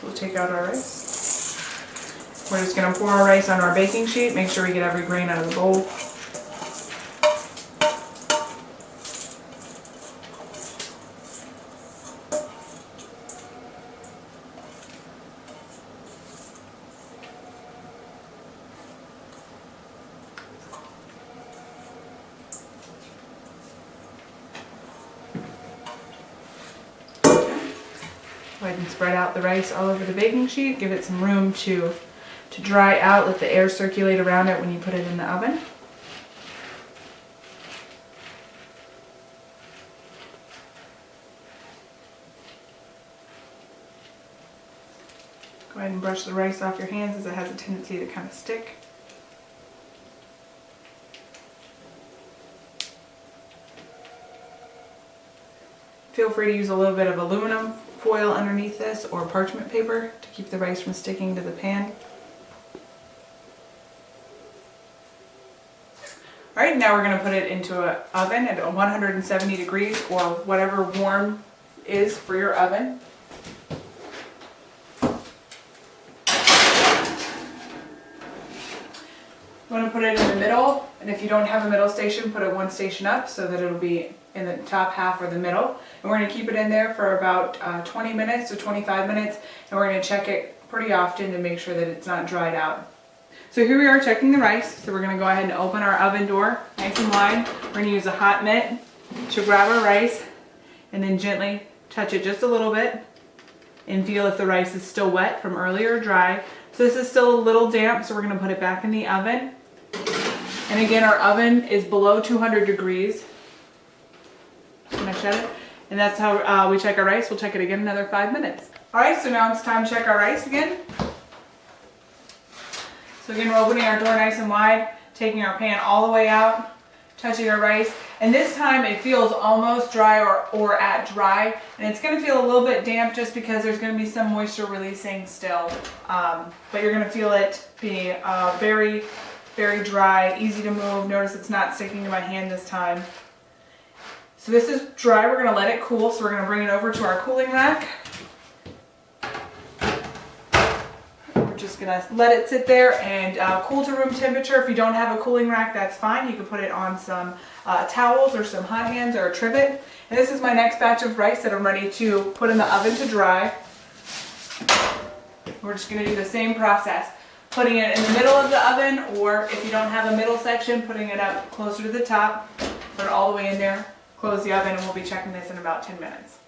we'll take out our rice. We're just going to pour our rice on our baking sheet. Make sure we get every grain out of the bowl. Go ahead and spread out the rice all over the baking sheet. Give it some room to dry out. Let the air circulate around it when you put it in the oven. Go ahead and brush the rice off your hands as it has a tendency to kind of stick. Feel free to use a little bit of aluminum foil underneath this or parchment paper to keep the rice from sticking to the pan. Alright, now we're going to put it into an oven at 170 degrees or whatever warm is for your oven. You want to put it in the middle, and if you don't have a middle station, put it one station up so that it'll be in the top half or the middle. And we're going to keep it in there for about 20 minutes to 25 minutes, and we're going to check it pretty often to make sure that it's not dried out. So here we are checking the rice. So we're going to go ahead and open our oven door nice and wide. We're going to use a hot mitt to grab our rice and then gently touch it just a little bit and feel if the rice is still wet from earlier or dry. So this is still a little damp, so we're going to put it back in the oven. And again, our oven is below 200 degrees. Can I shut it? And that's how we check our rice. We'll check it again in another 5 minutes. Alright, so now it's time to check our rice again. So again, we're opening our door nice and wide, taking our pan all the way out, touching our rice. And this time it feels almost dry or at dry. And it's going to feel a little bit damp just because there's going to be some moisture releasing still. But you're going to feel it be very, very dry, easy to move. Notice it's not sticking to my hand this time. So this is dry. We're going to let it cool. So we're going to bring it over to our cooling rack. We're just going to let it sit there and cool to room temperature. If you don't have a cooling rack, that's fine. You can put it on some towels or some hot hands or a trivet. And this is my next batch of rice that I'm ready to put in the oven to dry. We're just going to do the same process. Putting it in the middle of the oven, or if you don't have a middle section, putting it up closer to the top. Put it all the way in there. Close the oven, and we'll be checking this in about 10 minutes.